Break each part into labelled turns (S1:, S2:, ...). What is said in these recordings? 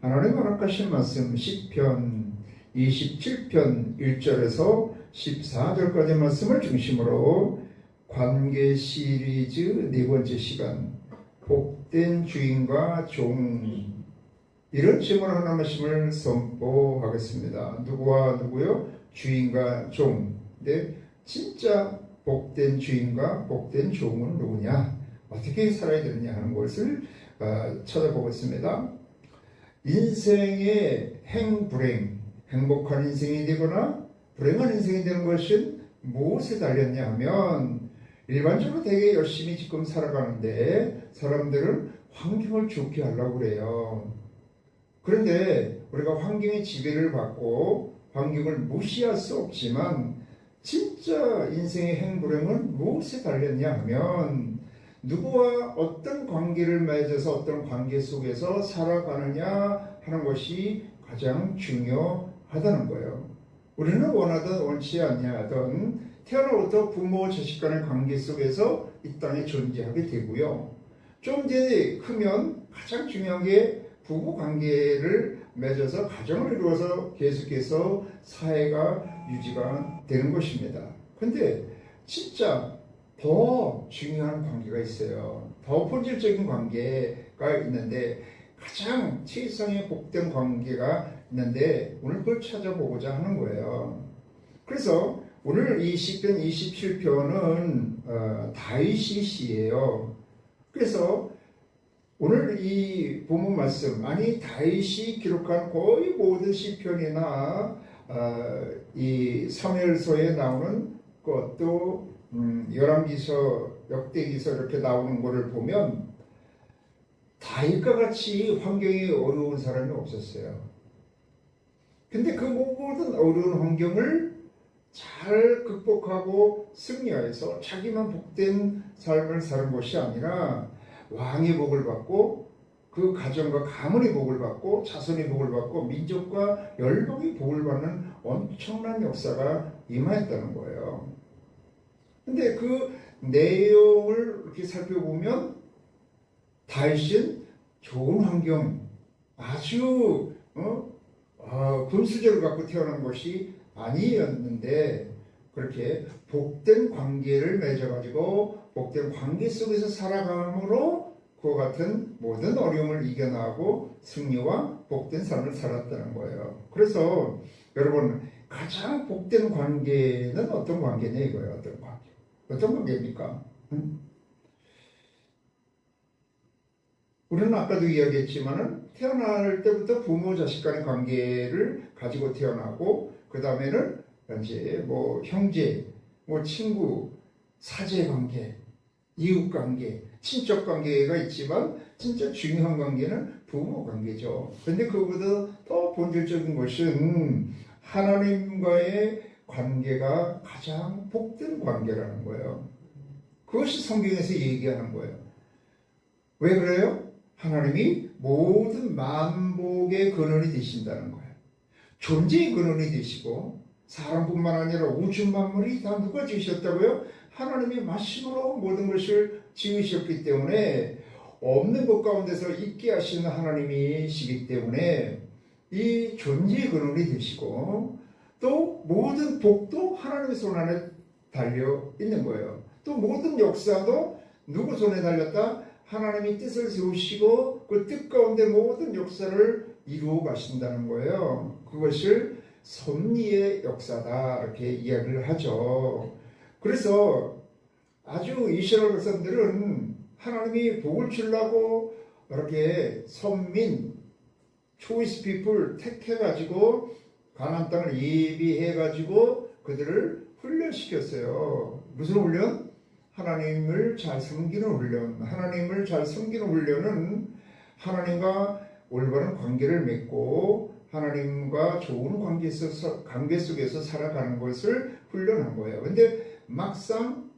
S1: 하나님 허락하신 말씀 시편 27편 1절에서 14절까지 말씀을 중심으로 관계 시리즈 네 번째 시간 복된 주인과 종, 이런 제목으로 하나님 말씀을 선포하겠습니다. 누구와 누구요? 주인과 종. 근데 진짜 복된 주인과 복된 종은 누구냐? 어떻게 살아야 되느냐 하는 것을 찾아보겠습니다. 인생의 행불행, 행복한 인생이 되거나 불행한 인생이 되는 것은 무엇에 달렸냐 하면, 일반적으로 되게 열심히 지금 살아가는데 사람들은 환경을 좋게 하려고 그래요. 그런데 우리가 환경의 지배를 받고 환경을 무시할 수 없지만, 진짜 인생의 행불행은 무엇에 달렸냐 하면 누구와 어떤 관계를 맺어서 어떤 관계 속에서 살아가느냐 하는 것이 가장 중요하다는 거예요. 우리는 원하든 원치 않냐하든 태어나부터 부모 자식 간의 관계 속에서 이 땅에 존재하게 되고요. 좀 이제 크면 가장 중요한 게 부부 관계를 맺어서 가정을 이루어서 계속해서 사회가 유지가 되는 것입니다. 근데 진짜 더 중요한 관계가 있어요. 더 본질적인 관계가 있는데, 가장 최상의 복된 관계가 있는데 오늘 그걸 찾아보고자 하는 거예요. 그래서 오늘 이 시편 27편은 다윗이 시예요. 그래서 오늘 이 본문 말씀, 아니 다윗이 기록한 거의 모든 시편이나 이 사무엘서에 나오는 것도 열왕기서, 역대기서 이렇게 나오는 것을 보면 다윗과 같이 환경이 어려운 사람이 없었어요. 근데 그 모든 어려운 환경을 잘 극복하고 승리하여서 자기만 복된 삶을 사는 것이 아니라 왕의 복을 받고 그 가정과 가문의 복을 받고 자손의 복을 받고 민족과 열방의 복을 받는 엄청난 역사가 임하였다는 거예요. 근데 그 내용을 이렇게 살펴보면 다윗은 좋은 환경, 아주 금수저를 갖고 태어난 것이 아니었는데 그렇게 복된 관계를 맺어가지고 복된 관계 속에서 살아감으로 그와 같은 모든 어려움을 이겨나가고 승리와 복된 삶을 살았다는 거예요. 그래서 여러분, 가장 복된 관계는 어떤 관계냐 이거예요. 어떤 관계? 어떤 관계입니까? 우리는 아까도 이야기했지만은 태어날 때부터 부모 자식 간의 관계를 가지고 태어나고, 그 다음에는 이제 뭐 형제, 뭐 친구, 사제 관계, 이웃 관계, 친척 관계가 있지만 진짜 중요한 관계는 부모 관계죠. 그런데 그보다 더 본질적인 것은 하나님과의 관계가 가장 복된 관계라는 거예요. 그것이 성경에서 얘기하는 거예요. 왜 그래요? 하나님이 모든 만복의 근원이 되신다는 거예요. 존재의 근원이 되시고, 사람뿐만 아니라 우주 만물이 다 누가 지으셨다고요? 하나님이 말씀으로 모든 것을 지으셨기 때문에 없는 것 가운데서 있게 하시는 하나님이시기 때문에 이 존재의 근원이 되시고, 또 모든 복도 하나님의 손 안에 달려 있는 거예요. 또 모든 역사도 누구 손에 달렸다? 하나님이 뜻을 세우시고 그 뜻 가운데 모든 역사를 이루어 가신다는 거예요. 그것을 섭리의 역사다 이렇게 이야기를 하죠. 그래서 아주 이스라엘 백성들은 하나님이 복을 주려고 이렇게 선민, 초이스 피플 택해가지고 가나안 땅을 예비해가지고 그들을 훈련시켰어요. 무슨 훈련? 하나님을 잘 섬기는 훈련. 하나님을 잘 섬기는 훈련은 하나님과 올바른 관계를 맺고 하나님과 좋은 관계 속에서 살아가는 것을 훈련한 거예요. 근데 막상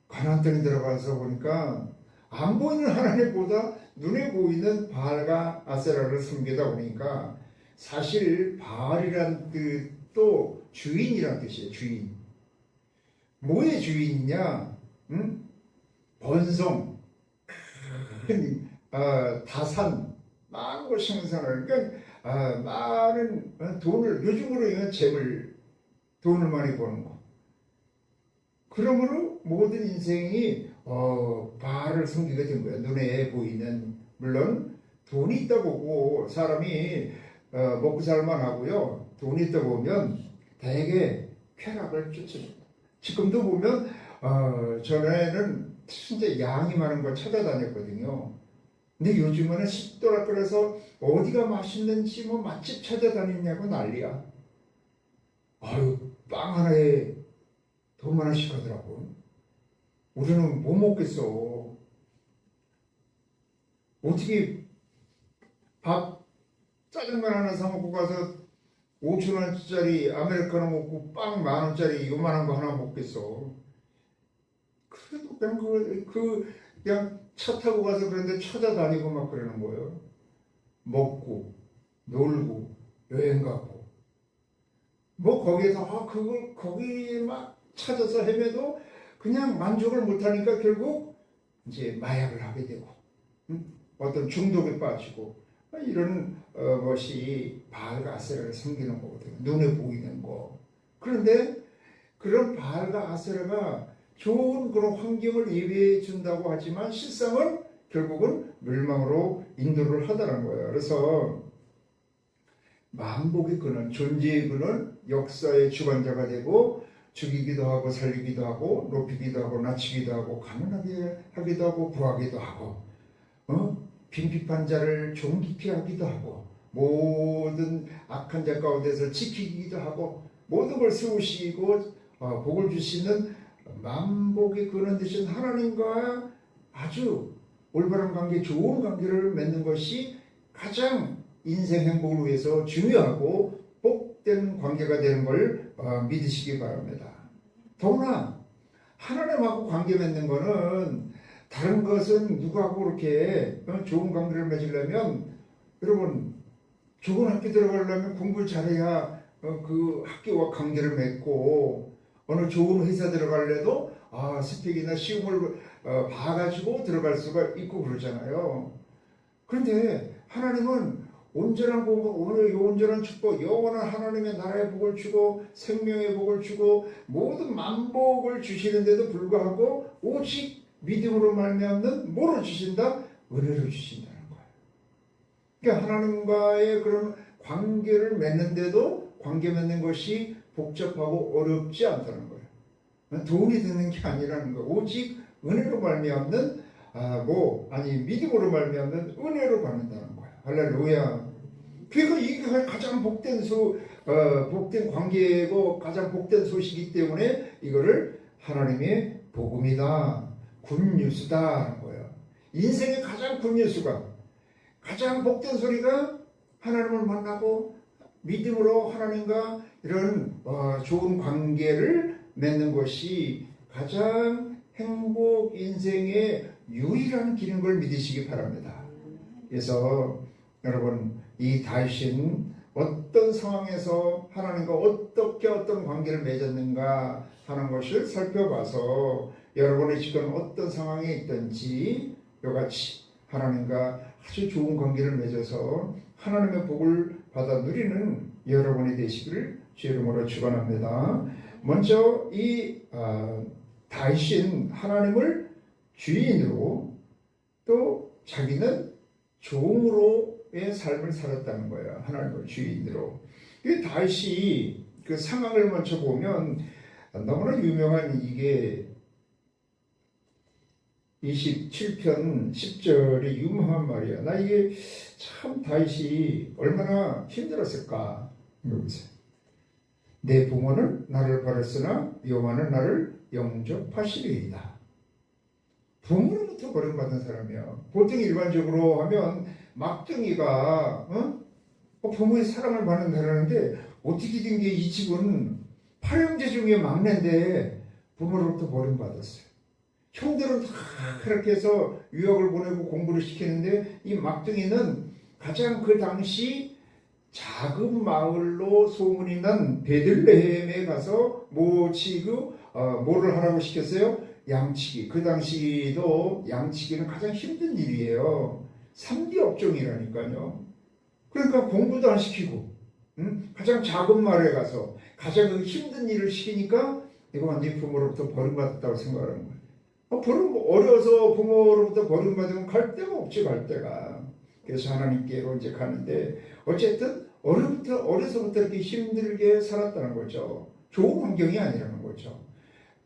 S1: 가나안 땅에 들어가서 보니까 안 보이는 하나님보다 눈에 보이는 바알과 아세라를 섬기다 보니까, 사실 바알이란 뜻도 주인이란 뜻이에요. 주인. 뭐의 주인이냐? 번성, 다산, 많은 걸 생산을, 그러니까 많은 돈을, 요즘으로 이건 재물, 돈을 많이 버는 거. 그러므로 모든 인생이 바알을 섬기게 된 거야. 눈에 보이는. 물론 돈이 있다 보고 사람이 먹고 살만 하고요. 돈이 있다 보면 대개 쾌락을 쫓습니다. 지금도 보면 전에는 진짜 양이 많은 걸 찾아다녔거든요. 근데 요즘은 $10 그래서 어디가 맛있는지 뭐 맛집 찾아다니냐고 난리야. 아유, 빵 하나에 돈 하나씩 하더라고. 우리는 못 먹겠어. 어떻게 밥 짜장면 하나 사 먹고 가서 5,000원짜리 아메리카노 먹고 빵 10,000원짜리 요만한 거 하나 먹겠어. 그래도 그냥 그냥 차 타고 가서 그런데 찾아다니고 막 그러는 거예요. 먹고 놀고 여행 가고 뭐 거기에서 그걸 거기 막 찾아서 헤매도 그냥 만족을 못하니까 결국 이제 마약을 하게 되고 어떤 중독에 빠지고 이런 것이 바알과 아세라를 섬기는 거거든요. 눈에 보이는 거. 그런데 그런 바알과 아세라가 좋은 그런 환경을 예배해 준다고 하지만 실상은 결국은 멸망으로 인도를 하더라는 거예요. 그래서 만복의 근원, 존재의 근원, 역사의 주관자가 되고 죽이기도 하고 살리기도 하고 높이기도 하고 낮추기도 하고 가난하게 하기도 하고 부하기도 하고 빈핍한 자를 존귀케 하기도 하고 모든 악한 자 가운데서 지키기도 하고 모든 걸 세우시고 복을 주시는 만복의 근원 되신 하나님과 아주 올바른 관계, 좋은 관계를 맺는 것이 가장 인생 행복을 위해서 중요하고 복된 관계가 되는 걸 믿으시기 바랍니다. 더구나 하나님하고 관계 맺는 거는 다른 것은 누구하고 그렇게 좋은 관계를 맺으려면 여러분 좋은 학교 들어가려면 공부를 잘해야 그 학교와 관계를 맺고 어느 좋은 회사 들어갈래도 스펙이나 시험을 봐가지고 들어갈 수가 있고 그러잖아요. 그런데 하나님은 온전한 공부, 오늘 온전한 축복, 영원한 하나님의 나라의 복을 주고 생명의 복을 주고 모든 만복을 주시는데도 불구하고 오직 믿음으로 말미암는 뭐로 주신다? 은혜로 주신다는 거예요. 그러니까 하나님과의 그런 관계를 맺는데도 관계 맺는 것이 복잡하고 어렵지 않다는 거예요. 돈이 드는 게 아니라는 거예요. 오직 은혜로 말미암는 믿음으로 말미암는 은혜로 받는다는 거예요. 할렐루야. 그러니까 이게 가장 복된 복된 관계고 가장 복된 소식이기 때문에 이거를 하나님의 복음이다, 굿뉴스다라는 거예요. 인생의 가장 굿뉴스가 가장 복된 소리가 하나님을 만나고 믿음으로 하나님과 이런 좋은 관계를 맺는 것이 가장 행복 인생의 유일한 길인 걸 믿으시기 바랍니다. 그래서 여러분 이 다윗은 어떤 상황에서 하나님과 어떻게 어떤 관계를 맺었는가 하는 것을 살펴봐서 여러분의 지금 어떤 상황에 있든지 이같이 하나님과 아주 좋은 관계를 맺어서 하나님의 복을 받아 누리는 여러분이 되시기를 주의 이름으로 축원합니다. 먼저 이 다윗은 하나님을 주인으로 또 자기는 종으로의 삶을 살았다는 거예요. 하나님을 주인으로. 이 다윗이 그 상황을 먼저 보면 너무나 유명한 이게 27편 10절의 유명한 말이야. 나 이게 참 다윗이 얼마나 힘들었을까. 여기서 내 부모는 나를 버렸으나 여호와는 나를 영접하시리이다. 부모로부터 버림받은 사람이야. 보통 일반적으로 하면 막둥이가 부모의 사랑을 받는다는데 어떻게 된 게 이 집은 8형제 중에 막내인데 부모로부터 버림받았어요. 형들은 다 그렇게 해서 유학을 보내고 공부를 시키는데 이 막둥이는 가장 그 당시 작은 마을로 소문이 난 베들레헴에 가서 뭐를 하라고 시켰어요? 양치기. 그 당시도 양치기는 가장 힘든 일이에요. 3D 업종이라니까요. 그러니까 공부도 안 시키고, 가장 작은 마을에 가서 가장 그 힘든 일을 시키니까 이거 완전히 부모로부터 버림받았다고 생각하는 거예요. 어려서 부모로부터 버림받으면 갈 데가 없지, 갈 데가. 그래서 하나님께로 이제 가는데, 어쨌든 어려서부터 이렇게 힘들게 살았다는 거죠. 좋은 환경이 아니라는 거죠.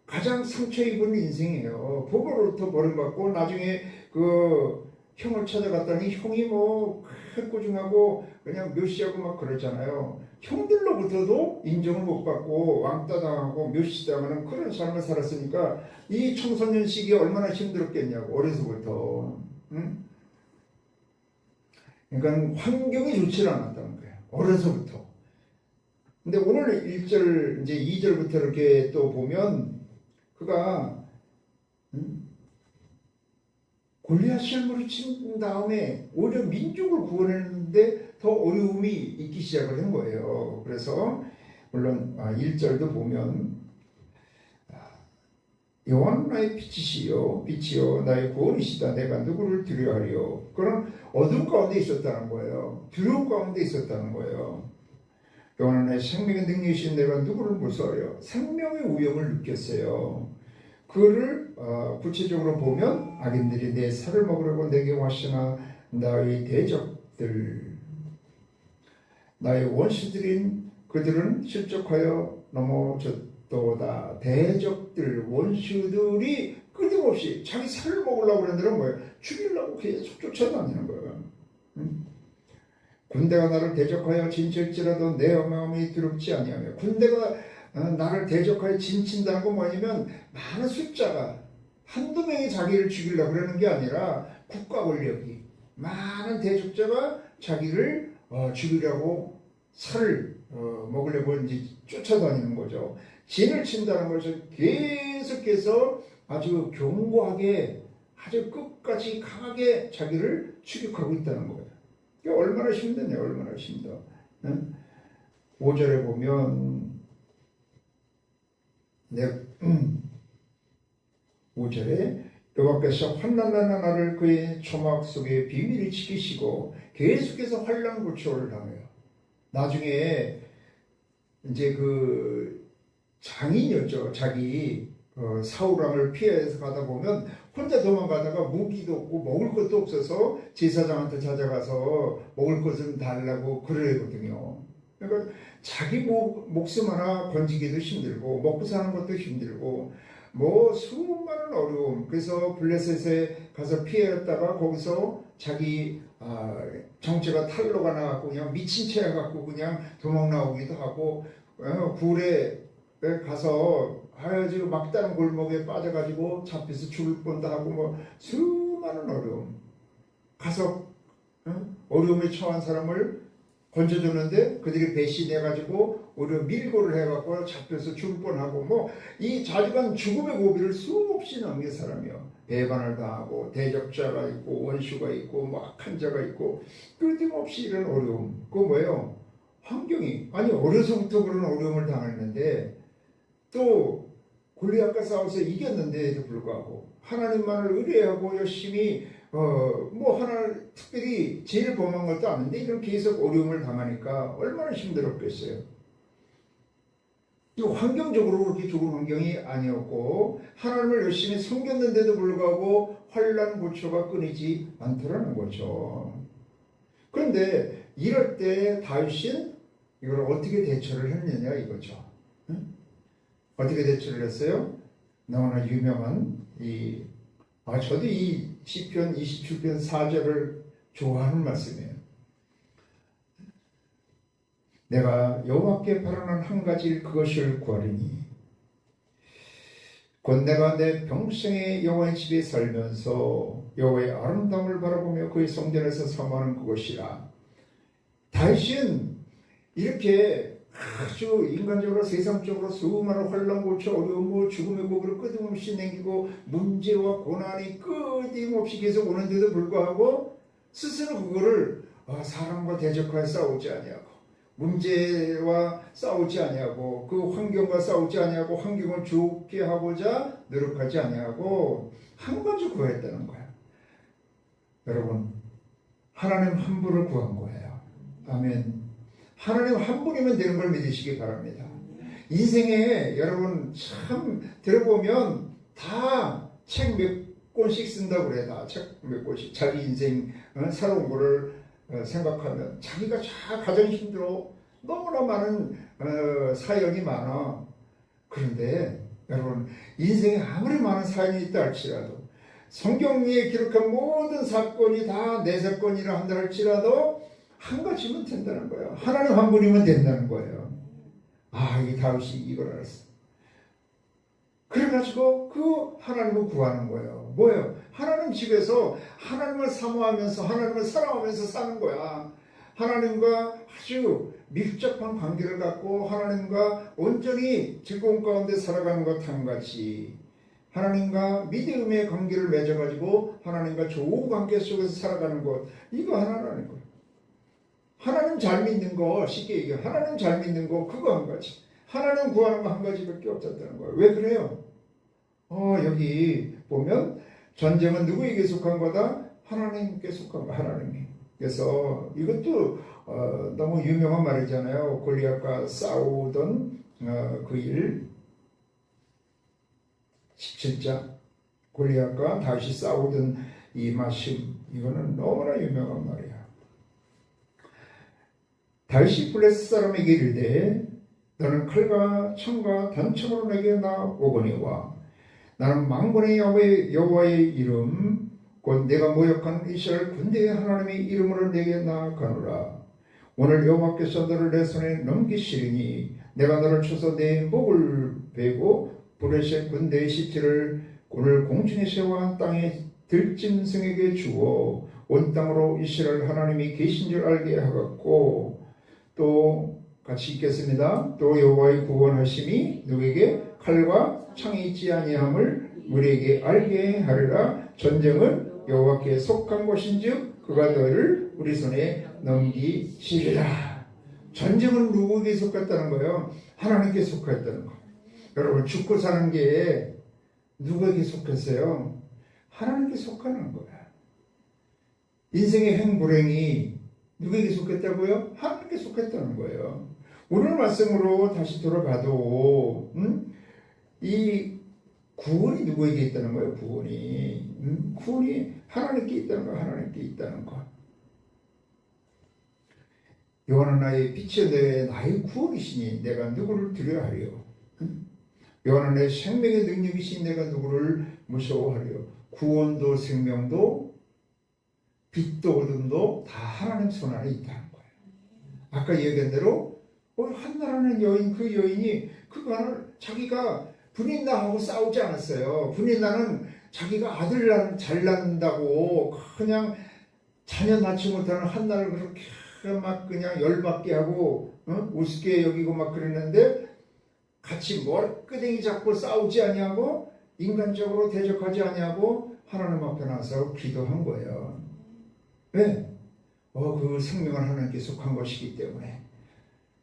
S1: 가장 상처 입은 인생이에요. 부모로부터 버림받고 나중에 그 형을 찾아갔더니 형이 뭐 꾸중하고 그냥 묘시하고 막 그러잖아요. 형들로부터도 인정을 못 받고 왕따 당하고 묘시당하는 그런 삶을 살았으니까 이 청소년 시기에 얼마나 힘들었겠냐고, 어려서부터. 그러니까 환경이 좋지 않았다는 거예요. 어려서부터. 근데 오늘 1절 이제 2절부터 이렇게 또 보면 그가 골리앗을 무리친 다음에 오히려 민족을 구원했는데 더 어려움이 있기 시작을 한 거예요. 그래서 물론 1절도 보면 여호와는 나의 빛이요 나의 구원이시다. 내가 누구를 두려워하리요. 그런 어둠 가운데 있었다는 거예요. 두려움 가운데 있었다는 거예요. 여호와는 나의 생명의 능력이신 내가 누구를 무서워요. 생명의 위험을 느꼈어요. 그거를 구체적으로 보면 악인들이 내 살을 먹으려고 내게 왔으나 나의 대적들, 나의 원수들인 그들은 실족하여 넘어졌도다. 대적들, 원수들이 끊임없이 자기 살을 먹으려고 그러는 데는 뭐예요? 죽이려고 계속 쫓아다니는 거예요. 군대가 나를 대적하여 진칠지라도 내 마음이 두렵지 아니하며, 군대가 나를 대적하여 진친다는 건 뭐냐면 많은 숫자가 한두 명이 자기를 죽이려고 그러는 게 아니라 국가 권력이 많은 대적자가 자기를 죽이려고 살을 먹으려고 이제 쫓아다니는 거죠. 진을 친다는 것은 계속해서 아주 견고하게 아주 끝까지 강하게 자기를 추격하고 있다는 거예요. 얼마나 힘드냐, 얼마나 힘들어. 5절에 보면 5절에 여호와께서 환난난 나를 그의 초막 속에 비밀히 지키시고 계속해서 환난 고초를 당해요. 나중에 이제 그 장인이었죠. 자기 사울왕을 피해서 가다 보면 혼자 도망가다가 무기도 없고 먹을 것도 없어서 제사장한테 찾아가서 먹을 것을 달라고 그러거든요. 그러니까 자기 목숨 하나 건지기도 힘들고 먹고 사는 것도 힘들고 뭐 수많은 어려움. 그래서 블레셋에 가서 피했다가 거기서 자기 정체가 탄로가 나갖고 그냥 미친 채 해갖고 그냥 도망 나오기도 하고 굴에 가서 지금 막다른 골목에 빠져가지고 잡혀서 죽을 뻔도 하고 뭐 수많은 어려움. 가서 어려움에 처한 사람을 건져줬는데 그들이 배신해가지고 오히려 밀고를 해갖고 잡혀서 죽을 뻔하고 뭐 이 자주간 죽음의 고비를 수없이 넘긴 사람이요. 배반을 당하고 대적자가 있고 원수가 있고 뭐 악한 자가 있고 끊임없이 이런 어려움. 그거 뭐예요? 환경이 아니 어려서부터 그런 어려움을 당했는데 또 골리앗과 싸워서 이겼는데도 불구하고 하나님만을 의뢰하고 열심히 뭐 하나 특별히 제일 범한 것도 아닌데 이런 계속 어려움을 당하니까 얼마나 힘들었겠어요. 환경적으로 그렇게 좋은 환경이 아니었고 하나님을 열심히 섬겼는데도 불구하고 환난 고초가 끊이지 않더라는 거죠. 그런데 이럴 때 다윗은 이걸 어떻게 대처를 했느냐 이거죠. 어떻게 대처를 했어요? 너무나 유명한 저도 이 시편 27편 4절을 좋아하는 말씀이에요. 내가 여호와께 바라는 한 가지 그것을 구하리니 곧 내가 내 평생에 여호와의 집에 살면서 여호와의 아름다움을 바라보며 그의 성전에서 사모하는 그것이라. 다윗은 이렇게 아주 인간적으로 세상적으로 수많은 환난 고초 어려움 죽음의 고비를 끊임없이 남기고 문제와 고난이 끊임없이 계속 오는데도 불구하고 스스로 그거를 사람과 대적하여 싸우지 아니하고 문제와 싸우지 아니하고 그 환경과 싸우지 아니하고 환경을 좋게 하고자 노력하지 아니하고 한 가지 구했다는 거야. 여러분 하나님 한 분을 구한 거예요. 아멘. 하나님 한 분이면 되는 걸 믿으시기 바랍니다. 인생에 여러분 참 들어보면 다 책 몇 권씩 쓴다고 그래. 다 책 몇 권씩 자기 인생 살아온 거를 생각하면 자기가 가장 힘들어. 너무나 많은 사연이 많아. 그런데 여러분 인생에 아무리 많은 사연이 있다 할지라도 성경에 기록한 모든 사건이 다 내 사건이라 한다 할지라도 한 가지면 된다는 거예요. 하나님 한 분이면 된다는 거예요. 아, 이 다윗이 이걸 알았어. 그래가지고 그 하나님을 구하는 거예요. 뭐예요? 하나님 집에서 하나님을 사모하면서 하나님을 사랑하면서 사는 거야. 하나님과 아주 밀접한 관계를 갖고 하나님과 온전히 즐거운 가운데 살아가는 것 한 가지. 하나님과 믿음의 관계를 맺어가지고 하나님과 좋은 관계 속에서 살아가는 것. 이거 하나라는 거예요. 하나님 잘 믿는 거, 쉽게 얘기해. 하나님 잘 믿는 거 그거 한 가지. 하나님 구하는 거 한 가지밖에 없었다는 거예요. 왜 그래요? 여기 보면 전쟁은 누구에게 속한 거다? 하나님께 속한 거. 하나님이. 그래서 이것도 너무 유명한 말이잖아요. 골리앗과 싸우던 그 일. 17장 골리앗과 다윗이 싸우던 이 말씀, 이거는 너무나 유명한 말이야. 다윗이 블레셋 사람에게 이르되 너는 칼과 창과 단창으로 내게 나오거니와 나는 만군의 여호와의 이름 곧 내가 모욕한 이스라엘 군대의 하나님의 이름으로 내게 나아가노라. 오늘 여호와께서 너를 내 손에 넘기시리니 내가 너를 쳐서 내 목을 베고 블레셋 군대의 시체를 오늘 공중에 세워 땅에 들짐승에게 주어 온 땅으로 이스라엘 하나님이 계신 줄 알게 하겠고 또 같이 읽겠습니다. 또 여호와의 구원하심이 누구에게 칼과 창이 있지 아니함을 우리에게 알게 하리라. 전쟁은 여호와께 속한 것인즉 그가 너를 우리 손에 넘기시리라. 전쟁은 누구에게 속했다는 거예요? 하나님께 속했다는 거. 여러분 죽고 사는 게 누구에게 속했어요? 하나님께 속하는 거야. 인생의 행불행이 누구에게 속했다고요? 하나님께 속했다는 거예요. 오늘 말씀으로 다시 돌아가도 이 구원이 누구에게 있다는 거예요? 구원이 하나님께 있다는 거. 하나님께 있다는 거. 여호와는 나의 빛이여 나의 구원이시니 내가 누구를 두려워하리요. 여호와는 내 생명의 능력이시니 내가 누구를 무서워하리요. 구원도 생명도 빛도 어둠도 다 하나님 손 안에 있다는 거예요. 아까 얘기한 대로 한나라는 여인, 그 여인이 그거를 자기가 분인나하고 싸우지 않았어요. 분인나는 자기가 아들 잘 낳는다고 그냥 자녀 낳지 못하는 한나를 그렇게 막 그냥 열받게 하고 우습게 여기고 막 그랬는데 같이 머리끄댕이 잡고 싸우지 아니하고 인간적으로 대적하지 아니하고 하나님 앞에 나서 기도한 거예요. 왜? 그 생명은 하나님께 속한 것이기 때문에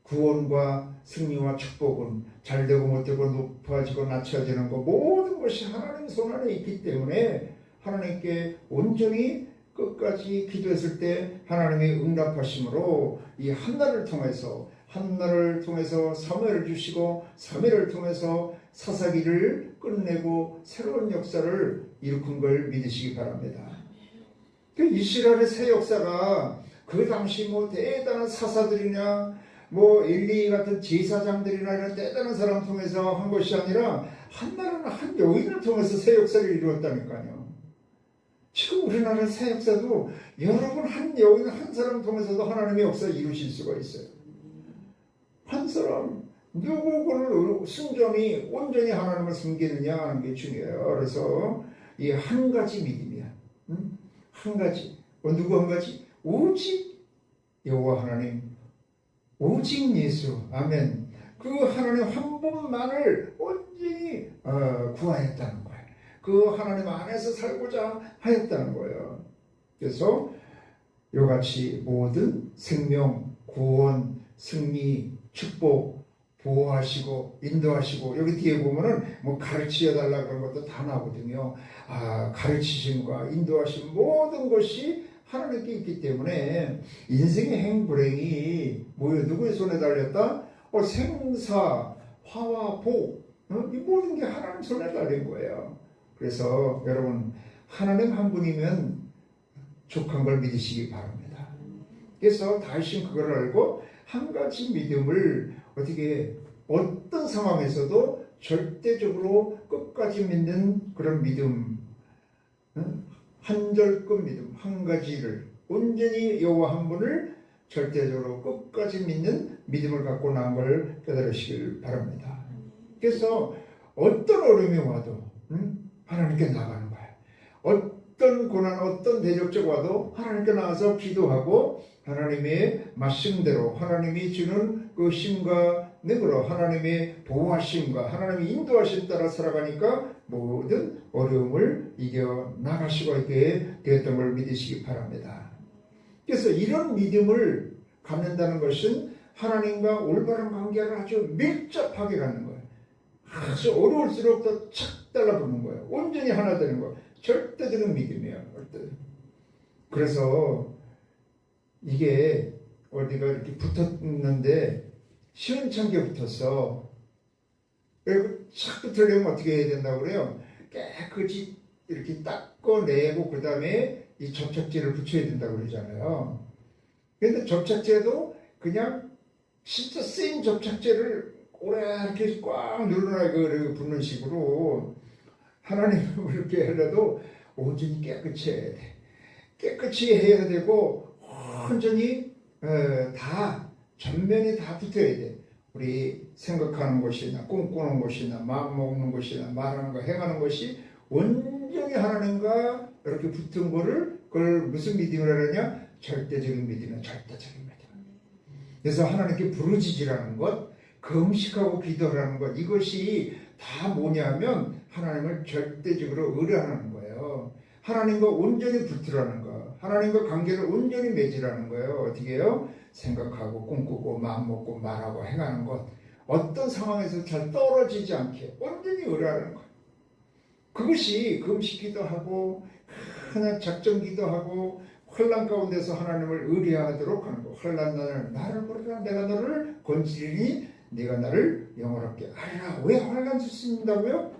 S1: 구원과 승리와 축복은 잘되고 못되고 높아지고 낮춰지는 것 모든 것이 하나님 손 안에 있기 때문에 하나님께 온전히 끝까지 기도했을 때 하나님의 응답하심으로 이 한나를 통해서 사무엘을 주시고 사무엘을 통해서 사사기를 끝내고 새로운 역사를 일으킨 걸 믿으시기 바랍니다. 그 이스라엘의 새 역사가 그 당시 대단한 사사들이나 엘리 같은 제사장들이나 이런 대단한 사람 통해서 한 것이 아니라 한나라는 한 여인을 통해서 새 역사를 이루었다니까요. 지금 우리나라 새 역사도 여러분 한 여인 한 사람 통해서도 하나님의 역사를 이루실 수가 있어요. 한 사람 누구를 순전히 온전히 하나님을 섬기느냐 하는 게 중요해요. 그래서 이 한 가지 믿음이야. 한 가지. 누구 한 가지? 오직 여호와 하나님, 오직 예수. 아멘. 그 하나님 한 분만을 온전히 구하였다는 거예요. 그 하나님 안에서 살고자 하였다는 거예요. 그래서 이같이 모든 생명, 구원, 승리, 축복, 보호하시고 인도하시고 여기 뒤에 보면은 가르치어 달라 그런 것도 다 나오거든요. 가르치심과 인도하심 모든 것이 하나님께 있기 때문에 인생의 행불행이 뭐예요? 누구의 손에 달렸다? 생사, 화와 복, 이 모든 게 하나님 손에 달린 거예요. 그래서 여러분, 하나님 한 분이면 족한 걸 믿으시기 바랍니다. 그래서 다윗은 그걸 알고 한 가지 믿음을 어떤 상황에서도 절대적으로 끝까지 믿는 그런 믿음, 한절급 믿음, 한 가지를 온전히 여호와 한 분을 절대적으로 끝까지 믿는 믿음을 갖고 나온 걸 깨달으시길 바랍니다. 그래서 어떤 어려움이 와도 하나님께 나가는 거예요. 어떤 고난, 어떤 대적적 와도 하나님께 나가서 기도하고 하나님의 말씀대로 하나님이 주는 그 힘과 능으로 하나님의 보호하심과 하나님의 인도하심 따라 살아가니까 모든 어려움을 이겨 나갈 수가 있게 되었던 걸 믿으시기 바랍니다. 그래서 이런 믿음을 갖는다는 것은 하나님과 올바른 관계를 아주 밀접하게 갖는 거예요. 아주 어려울수록 더 착 달라붙는 거예요. 온전히 하나 되는 거예요. 절대적인 믿음이에요. 그래서 이게 어디가 이렇게 붙었는데 시원찮게 붙었어. 착 붙으려면 어떻게 해야 된다고 그래요? 깨끗이 이렇게 닦아내고 그 다음에 이 접착제를 붙여야 된다고 그러잖아요. 그런데 접착제도 그냥 진짜 센 접착제를 오래 이렇게 꽉 눌러놔 붙는 식으로 하나님을 이렇게 하려도 온전히 깨끗이 해야 돼. 깨끗이 해야 되고 온전히 다 전면이 다 붙어야 돼. 우리 생각하는 것이나 꿈꾸는 것이나 마음 먹는 것이나 말하는 거 행하는 것이 온전히 하나님과 이렇게 붙은 거를 그걸 무슨 믿음이라 하냐? 절대적인 믿음이야. 절대적인 믿음. 그래서 하나님께 부르짖으라는 것, 금식하고 기도하라는 것, 이것이 다 뭐냐면 하나님을 절대적으로 의뢰하는 거예요. 하나님과 온전히 붙으라는 거, 하나님과 관계를 온전히 맺으라는 거예요. 어떻게 해요? 생각하고 꿈꾸고 마음 먹고 말하고 행하는 것, 어떤 상황에서 잘 떨어지지 않게 온전히 의뢰하는 것. 그것이 금식기도 하고 그냥 작정기도 하고 환난 가운데서 하나님을 의뢰하도록 하는 것. 환난 나를 부르라 내가 너를 건지리니 네가 나를 영원롭게 하리라. 왜 환난 주신다고요?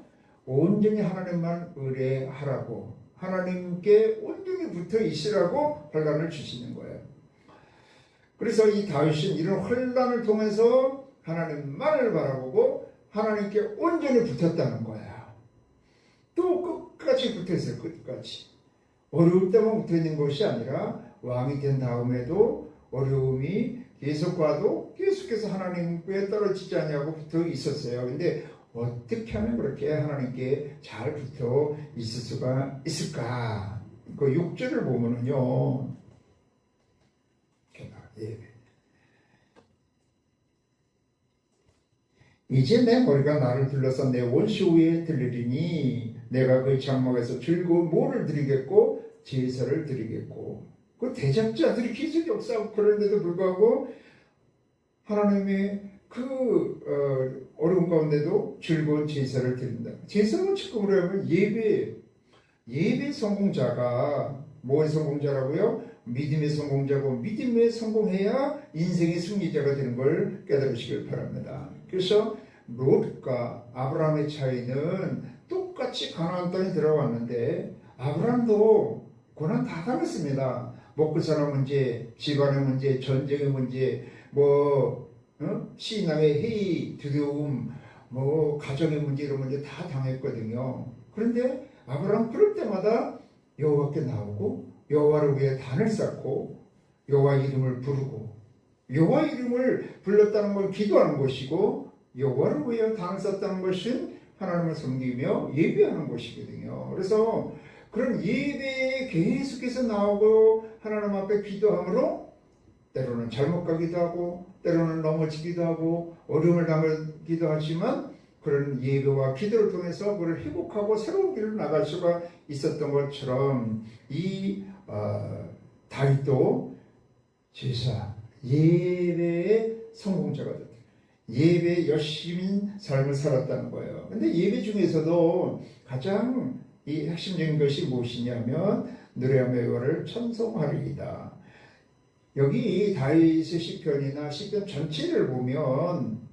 S1: 온전히 하나님만 의뢰하라고, 하나님께 온전히 붙어 있으라고 환난을 주시는 거예요. 그래서 이 다윗은 이런 환난을 통해서 하나님만을 바라보고 하나님께 온전히 붙었다는 거야. 또 끝까지 붙어있어요. 끝까지. 어려울 때만 붙어있는 것이 아니라 왕이 된 다음에도 어려움이 계속 와도 계속해서 하나님께 떨어지지 않냐고 붙어 있었어요. 근데 어떻게 하면 그렇게 하나님께 잘 붙어 있을 수가 있을까? 그 6절을 보면은요. 이제 내 머리가 나를 둘러서 내 원수 위에 들리리니 내가 그 장막에서 즐거운 모를 드리겠고 제사를 드리겠고. 그 대작자들이 계속 역사하고 그런데도 불구하고 하나님의 그 어려운 가운데도 즐거운 제사를 드린다. 제사는 측근으로 하면 예배 성공자가 뭐의 성공자라고요? 믿음의 성공자고, 믿음에 성공해야 인생의 승리자가 되는 걸 깨달으시길 바랍니다. 그래서 롯과 아브라함의 차이는 똑같이 가나안 땅에 들어왔는데 아브라함도 고난 다 당했습니다. 먹고 사는 문제, 집안의 문제, 전쟁의 문제, 신앙의 회의, 두려움, 가정의 문제 이런 문제 다 당했거든요. 그런데 아브라함 그럴 때마다 여호와께 나오고 여호와를 위해 단을 쌓고 여호와 이름을 부르고, 여호와 이름을 불렀다는 건 기도하는 것이고 여호와를 위해 단을 쌓았다는 것은 하나님을 섬기며 예배하는 것이거든요. 그래서 그런 예배에 계속해서 나오고 하나님 앞에 기도함으로 때로는 잘못 가기도 하고 때로는 넘어지기도 하고 어려움을 당하기도 하지만 그런 예배와 기도를 통해서 그를 회복하고 새로운 길을 나갈 수가 있었던 것처럼 이 다윗도 제사, 예배의 성공자가 됐다. 예배에 열심히 삶을 살았다는 거예요. 근데 예배 중에서도 가장 이 핵심적인 것이 무엇이냐면 노래하며 여호와를 찬송하리이다. 여기 다윗의 시편이나 시편 전체를 보면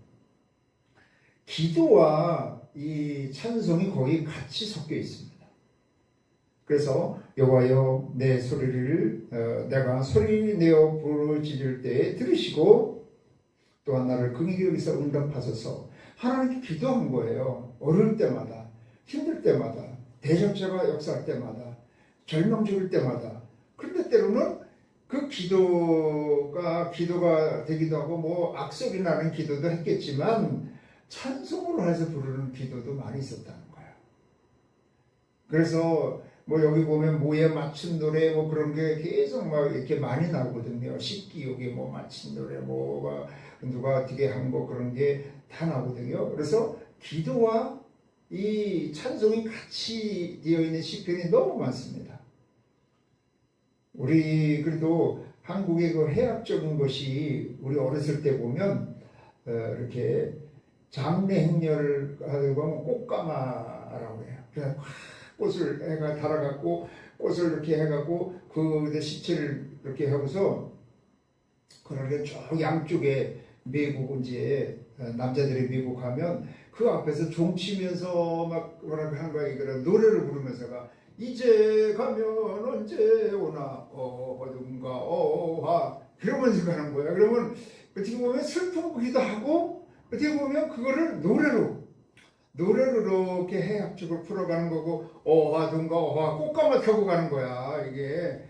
S1: 기도와 이 찬송이 거의 같이 섞여 있습니다. 그래서 여호와여 내 소리를 내가 소리 내어 부르짖을 때에 들으시고 또한 나를 긍휼히 여기서 응답하소서. 하나님께 기도한 거예요. 어려울 때마다, 힘들 때마다, 대적자가 역사할 때마다, 절망 죽을 때마다. 그런데 때로는 그 기도가 되기도 하고 뭐 악소리 나는 기도도 했겠지만 찬송으로 해서 부르는 기도도 많이 있었다는 거예요. 그래서 뭐 여기 보면 뭐에 맞춘 노래 뭐 그런 게 계속 막 이렇게 많이 나오거든요. 십기욕에 뭐 맞춘 노래 뭐가 누가 어떻게 한 거 그런 게 다 나오거든요. 그래서 기도와 이 찬송이 같이 되어 있는 시편이 너무 많습니다. 우리 그래도 한국의 그 해학적인 것이 우리 어렸을 때 보면 이렇게 장례 행렬을 하고 하면 꽃가마라고 해요. 그래서 꽃을 해가 달아갖고 꽃을 이렇게 해갖고 그 시체를 이렇게 하고서 그렇게 쭉 양쪽에 미국 이제 남자들이 미국 가면 그 앞에서 종치면서 막 뭐라고 하는 거야. 이거를 노래를 부르면서가 이제 가면 언제 오나 어딘가 어하 그러면서 가는 거야. 그러면 어떻게 보면 슬픈 거기도 하고 어떻게 보면 그거를 노래로 이렇게 해학적으로 풀어가는 거고 어하든가 어하 꽃가마 타고 가는 거야. 이게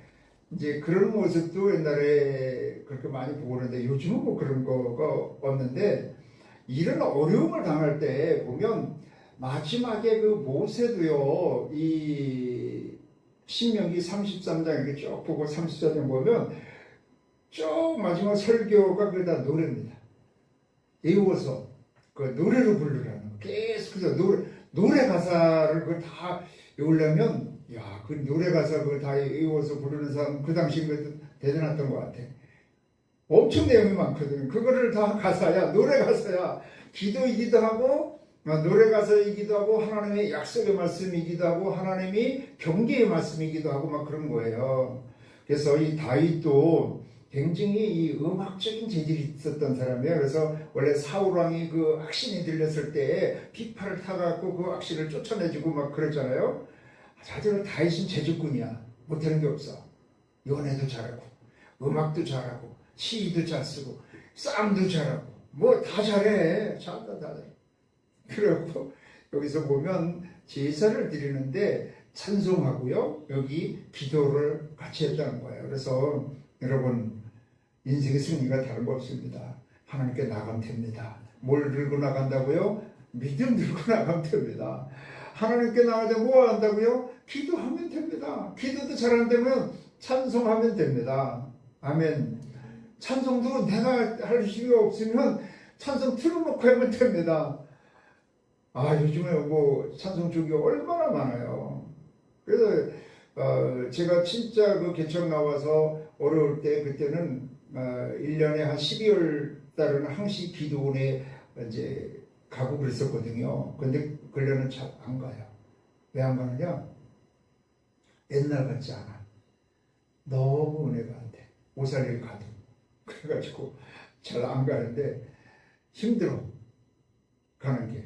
S1: 이제 그런 모습도 옛날에 그렇게 많이 보고 그러는데 요즘은 뭐 그런 거가 없는데 이런 어려움을 당할 때 보면 마지막에 그 모세도요 이 신명기 33장 이렇게 쭉 보고 34장 보면 쭉 마지막 설교가 그게 다 노래입니다. 외워서 그 노래로 부르라는 거. 계속해서 노래 가사를 그걸 다 외우려면 야, 그 노래 가사 그걸 다 외워서 부르는 사람 그 당시 그 대단했던 것 같아. 엄청 내용이 많거든요. 그거를 다 가사야, 노래 가사야. 기도이기도 하고 노래 가사이기도 하고 하나님의 약속의 말씀이기도 하고 하나님이 경계의 말씀이기도 하고 막 그런 거예요. 그래서 이 다윗도 굉장히 이 음악적인 재질이 있었던 사람이에요. 그래서 원래 사울왕이 그 악신이 들렸을 때 비파를 타갖고 그 악신을 쫓아내주고 막 그랬잖아요. 자기는 다윗은 제주꾼이야. 못하는 게 없어. 연애도 잘하고 음악도 잘하고 시도 잘 쓰고 싸움도 잘하고 뭐 다 잘해. 잘한다 다 잘해. 그리고 여기서 보면 제사를 드리는데 찬송하고요. 여기 기도를 같이 했다는 거예요. 그래서 여러분 인생의 승리가 다른 거 없습니다. 하나님께 나가면 됩니다. 뭘 들고 나간다고요? 믿음 들고 나가면 됩니다. 하나님께 나가야 뭐 한다고요? 기도하면 됩니다. 기도도 잘 안 되면 찬송하면 됩니다. 아멘. 찬송도 내가 할 힘이 없으면 찬송 틀어놓고 하면 됩니다. 아 요즘에 뭐 찬송 쪽이 얼마나 많아요. 그래서 제가 진짜 그 개척 나와서 어려울 때 그때는 1년에 한 12월 달은 항시 기도원에 이제 가고 그랬었거든요. 근데 근래는 잘 안 가요. 왜 안 가느냐? 옛날 같지 않아. 너무 은혜가 안 돼. 오살리를 가도. 그래가지고 잘 안 가는데 힘들어. 가는 게.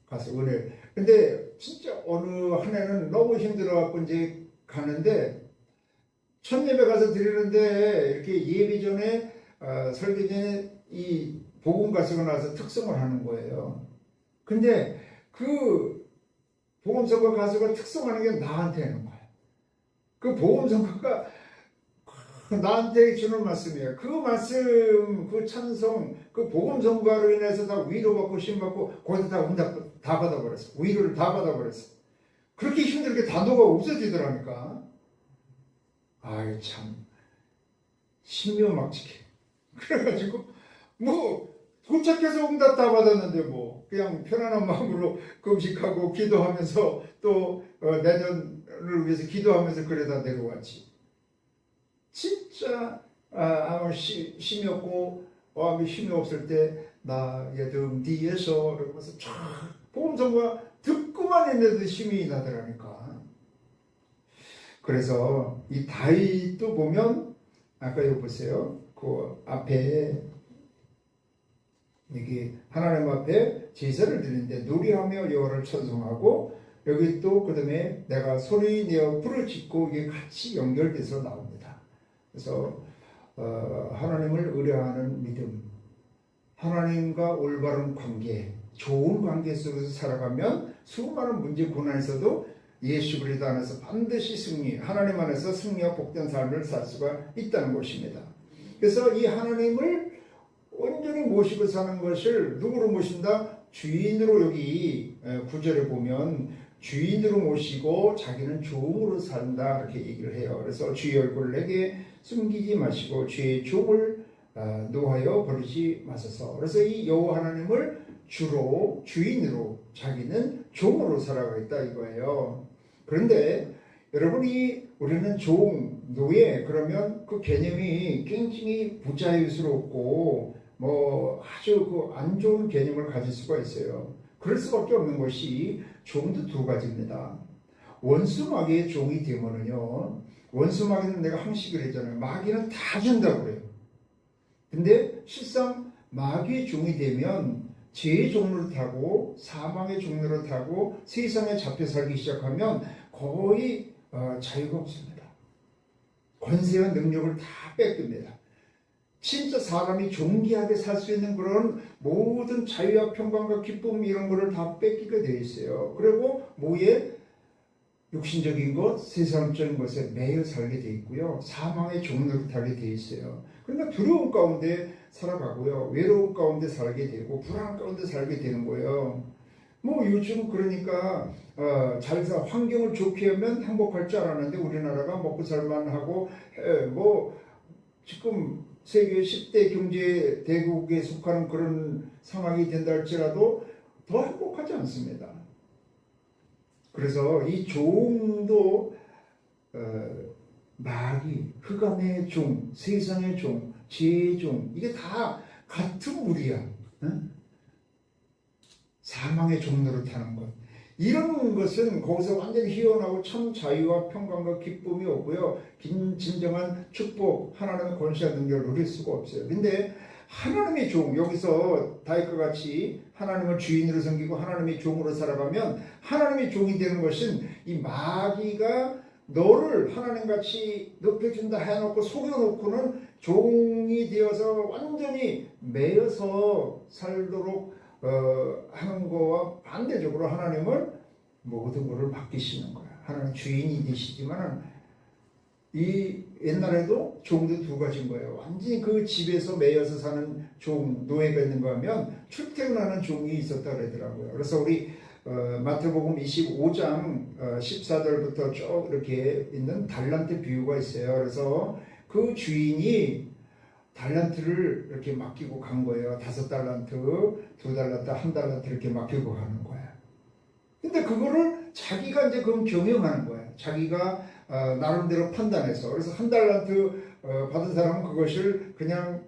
S1: 가서 은혜. 근데 진짜 어느 한 해는 너무 힘들어갖고 이제 가는데 첫 예배 가서 드리는데 이렇게 예배 전에 설교 전에 이 복음 가수가 나와서 특성을 하는 거예요. 근데 그 복음성가 가수가 특성하는 게 나한테 하는 거야. 그 복음성가가 나한테 주는 말씀이에요. 그 말씀, 그 찬송, 그 복음성가로 인해서 다 위로받고 힘받고 거기서 다 응답 다 받아버렸어. 위로를 다 받아버렸어. 그렇게 힘들게 단도가 없어지더라니까. 아이 참 신묘막측해. 그래가지고 뭐 도착해서 응답 다 받았는데 뭐 그냥 편안한 마음으로 금식하고 기도하면서 또 내년을 위해서 기도하면서 그러다 내려왔지. 진짜 아무 힘이 없고 힘이 없을 때 나의 등 뒤에서 그러면서 쫙 복음성가 듣고만 있는데도 힘이 나더라니까. 그래서 이 다윗도 보면 아까 여기 보세요. 그 앞에 여기 하나님 앞에 제사를 드리는데 노래하며 여호와를 찬송하고 여기 또 그다음에 내가 소리 내어 불을 짓고 이게 같이 연결돼서 나옵니다. 그래서 하나님을 의뢰하는 믿음, 하나님과 올바른 관계, 좋은 관계 속에서 살아가면 수많은 문제 고난에서도 예수 그리스도 안에서 반드시 승리, 하나님 안에서 승리와 복된 삶을 살 수가 있다는 것입니다. 그래서 이 하나님을 온전히 모시고 사는 것을 누구로 모신다? 주인으로 여기 9절에 보면 주인으로 모시고 자기는 종으로 산다 이렇게 얘기를 해요. 그래서 주의 얼굴을 내게 숨기지 마시고 주의 종을 노하여 버리지 마소서. 그래서 이 여호와 하나님을 주로 주인으로 자기는 종으로 살아가겠다 이거예요. 그런데 여러분이 우리는 종, 노예 그러면 그 개념이 굉장히 부자유스럽고 뭐 아주 그 안 좋은 개념을 가질 수가 있어요. 그럴 수밖에 없는 것이 종도 두 가지입니다. 원수 마귀의 종이 되면은요, 원수 마귀는 내가 항식을 했잖아요. 마귀는 다 준다고 그래요. 근데 실상 마귀의 종이 되면 죄의 종로를 타고 사망의 종로를 타고 세상에 잡혀 살기 시작하면 거의 자유가 없습니다. 권세와 능력을 다 뺏깁니다. 진짜 사람이 존귀하게 살 수 있는 그런 모든 자유와 평강과 기쁨 이런 거를 다 뺏기게 되어 있어요. 그리고 뭐에 육신적인 것, 세상적인 것에 매여 살게 되어 있고요. 사망의 종로를 타게 되어 있어요. 그러니까 두려움 가운데 살아가고요. 외로움 가운데 살게 되고 불안 가운데 살게 되는 거예요. 뭐 요즘 그러니까 환경을 좋게 하면 행복할 줄 알았는데 우리나라가 먹고 살만하고 뭐 지금 세계 10대 경제 대국에 속하는 그런 상황이 된다 할지라도 더 행복하지 않습니다. 그래서 이 종도 마귀, 흑암의 종, 세상의 종, 죄의 종 이게 다 같은 무리야. 응? 사망의 종로를 타는 것. 이런 것은 거기서 완전히 희원하고 참 자유와 평강과 기쁨이 없고요. 진정한 축복, 하나님의 권세와 능력을 누릴 수가 없어요. 근데 하나님의 종, 여기서 다윗과 같이 하나님을 주인으로 섬기고 하나님의 종으로 살아가면 하나님의 종이 되는 것은 이 마귀가 너를 하나님같이 높여준다 해놓고 속여놓고는 종이 되어서 완전히 매여서 살도록 하는 거와 반대적으로 하나님을 모든 것을 맡기시는 거야. 하나님 주인이 되시지만 이 옛날에도 종도 두 가지인 거예요. 완전히 그 집에서 매여서 사는 종, 노예가 있는가 하면 출퇴근하는 종이 있었다 그러더라고요. 그래서 우리 마태복음 25장 14절부터 쭉 이렇게 있는 달란트 비유가 있어요. 그래서 그 주인이 달란트를 이렇게 맡기고 간 거예요. 5달란트, 2달란트, 1달란트 이렇게 맡기고 가는 거야. 근데 그거를 자기가 이제 그럼 경영하는 거야. 자기가 나름대로 판단해서. 그래서 1달란트 받은 사람은 그것을 그냥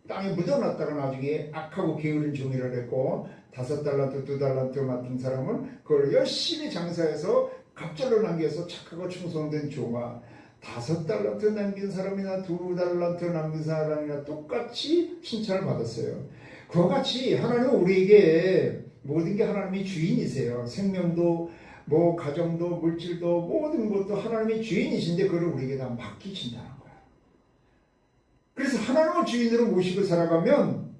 S1: 땅에 묻어놨다가 나중에 악하고 게으른 종이라 그랬고 5달란트, 2달란트 맡은 사람은 그걸 열심히 장사해서 갑절로 남겨서 착하고 충성된 종아 5달란트 남긴 사람이나 2달란트 남긴 사람이나 똑같이 칭찬을 받았어요. 그와 같이 하나님은 우리에게 모든 게 하나님이 주인이세요. 생명도 뭐 가정도 물질도 모든 것도 하나님이 주인이신데 그걸 우리에게 다 맡기신다는 거야. 그래서 하나님을 주인으로 모시고 살아가면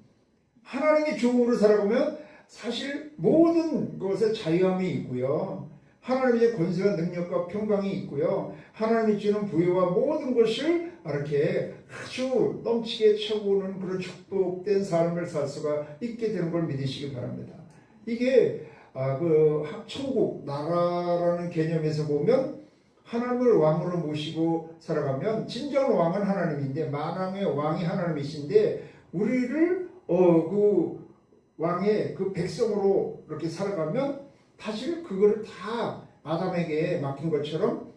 S1: 하나님의 종으로 살아가면 사실 모든 것에 자유함이 있고요. 하나님의 권세와 능력과 평강이 있고요. 하나님이 주는 부여와 모든 것을 이렇게 아주 넘치게 채우는 그런 축복된 삶을 살 수가 있게 되는 걸 믿으시기 바랍니다. 이게 그 천국, 나라라는 개념에서 보면 하나님을 왕으로 모시고 살아가면 진정한 왕은 하나님인데 만왕의 왕이 하나님이신데 우리를 그 왕의 그 백성으로 이렇게 살아가면 사실 그거를 다 아담에게 맡긴 것처럼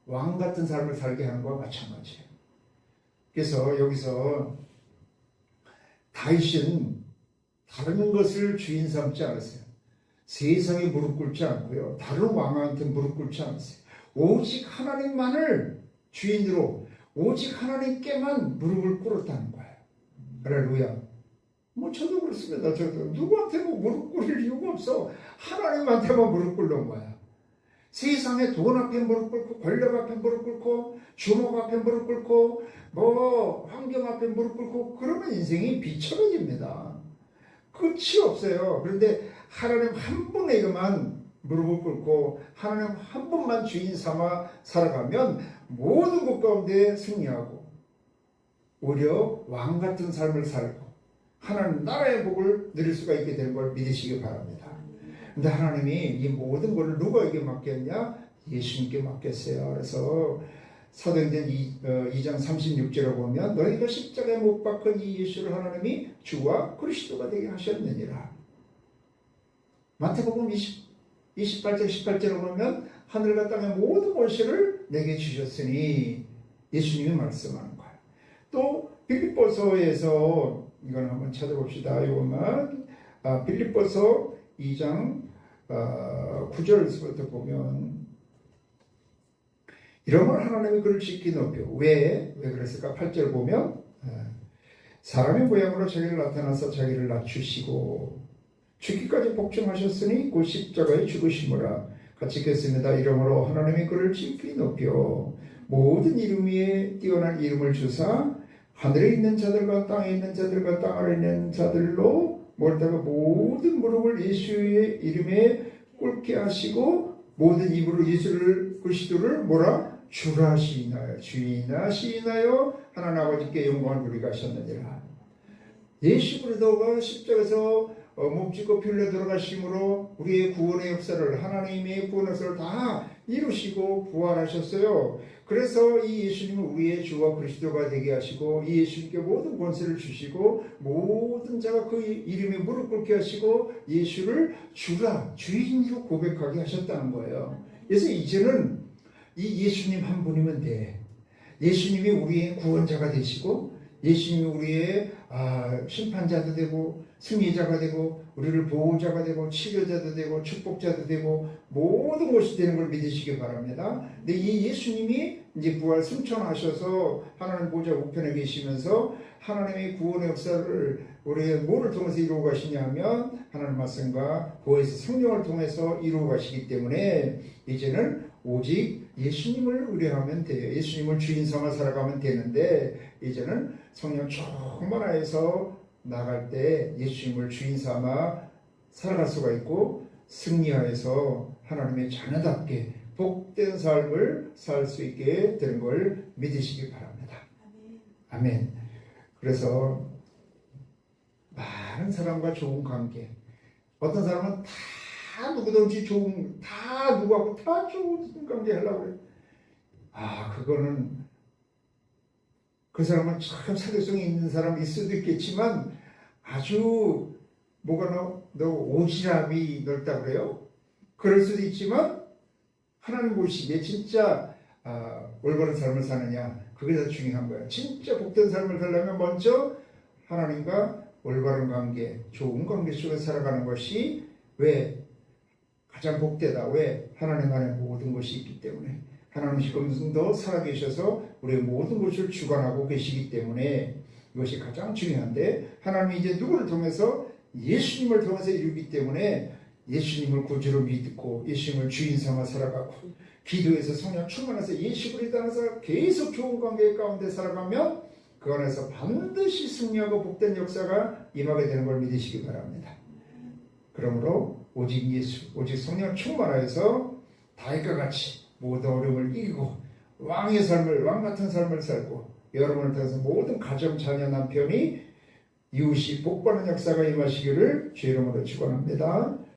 S1: 왕 같은 삶을 살게 하는 것과 마찬가지예요. 그래서 여기서 다윗은 다른 것을 주인 삼지 않았어요. 세상에 무릎 꿇지 않고요. 다른 왕한테 무릎 꿇지 않았어요. 오직 하나님만을 주인으로 오직 하나님께만 무릎을 꿇었다는 거예요. 할렐루야. 뭐 저도 그렇습니다. 저도 누구한테 뭐 무릎 꿇을 이유가 없어. 하나님한테만 무릎 꿇는 거야. 세상에 돈 앞에 무릎 꿇고 권력 앞에 무릎 꿇고 주목 앞에 무릎 꿇고 뭐 환경 앞에 무릎 꿇고 그러면 인생이 비참해집니다. 끝이 없어요. 그런데 하나님 한 분에게만 무릎을 꿇고 하나님 한 분만 주인 삼아 살아가면 모든 것 가운데 승리하고 오히려 왕 같은 삶을 살고 하나님 나라의 복을 누릴 수가 있게 되는 걸 믿으시기 바랍니다. 근데 하나님이 이 모든 것을 누구에게 맡겼냐? 예수님께 맡겼어요. 그래서 사도행전 2장 36절에 보면 너희가 십자가에 못 박은 이 예수를 하나님이 주와 그리스도가 되게 하셨느니라. 마태복음 28절 18절에 보면 하늘과 땅의 모든 권세를 내게 주셨으니 예수님이 말씀하는 거예요. 또 빌립보서에서 이건 한번 찾아봅시다. 이것만 빌립보서 2장 9절부터 보면 이러면 하나님이 그를 지키 높여 왜 그랬을까? 8절 보면 사람의 모양으로 자기를 나타나서 자기를 낮추시고 죽기까지 복종하셨으니 곧 십자가에 죽으심으로 같이 읽겠습니다. 이러므로 하나님이 그를 지키 높여 모든 이름 위에 뛰어난 이름을 주사 하늘에 있는 자들과 땅에 있는 자들과 땅 아래 있는 자들로 모르다가 모든 무릎을 예수의 이름에 꿇게 하시고 모든 입으로 예수를 그리스도를 뭐라? 주라 시인하여 주인아 시인하여 하나님 아버지께 영광을 누리게 하셨느니라. 예수 그리스도가 십자가에서 몸짓고 피 흘려 들어가심으로 우리의 구원의 역사를 하나님의 구원의 역사를 다 이루시고 부활하셨어요. 그래서 이 예수님은 우리의 주와 그리스도가 되게 하시고 이 예수님께 모든 권세를 주시고 모든 자가 그 이름에 무릎 꿇게 하시고 예수를 주라 주인으로 고백하게 하셨다는 거예요. 그래서 이제는 이 예수님 한 분이면 돼. 예수님이 우리의 구원자가 되시고 예수님이 우리의 심판자도 되고 승리자가 되고 우리를 보호자가 되고 치료자도 되고 축복자도 되고 모든 것이 되는 걸 믿으시기 바랍니다. 근데 이 예수님이 이제 부활 승천하셔서 하나님 보좌 우편에 계시면서 하나님의 구원의 역사를 우리의 뭐를 통해서 이루어 가시냐면 하나님 말씀과 보혜사 성령을 통해서 이루어 가시기 때문에 이제는 오직 예수님을 의뢰하면 돼요. 예수님을 주인 삼아 살아가면 되는데 이제는 성령 충만하여서 나갈 때 예수님을 주인 삼아 살아갈 수가 있고 승리하여서 하나님의 자녀답게 복된 삶을 살 수 있게 되는 걸 믿으시기 바랍니다. 아멘. 그래서 많은 사람과 좋은 관계, 어떤 사람은 다 누구든지 다 누구하고 다 좋은 관계 하려고 그래요. 그거는 그 사람은 참 사교성이 있는 사람일 수도 있겠지만 아주 뭐가 너 오지랖이 넓다 그래요. 그럴 수도 있지만 하나님 보시기에 진짜 올바른 삶을 사느냐 그게 더 중요한 거예요. 진짜 복된 삶을 살려면 먼저 하나님과 올바른 관계, 좋은 관계 속에 살아가는 것이 왜 가장 복되다. 왜? 하나님 안에 모든 것이 있기 때문에 하나님 지금도 살아계셔서 우리의 모든 것을 주관하고 계시기 때문에 이것이 가장 중요한데 하나님이 이제 누구를 통해서 예수님을 통해서 이루기 때문에 예수님을 구주로 믿고 예수님을 주인 삼아 살아가고 기도에서 성령 충만해서 예수 그리스도 안에서 계속 좋은 관계 가운데 살아가면 그 안에서 반드시 승리하고 복된 역사가 임하게 되는 걸 믿으시기 바랍니다. 그러므로 오직 예수, 오직 성령 충만하여서 다윗과 같이 모든 어려움을 이기고 왕의 삶을 왕 같은 삶을 살고 여러분을 통해서 모든 가정, 자녀, 남편이 이웃이 복받는 역사가 임하시기를 주의 이름으로 축원합니다.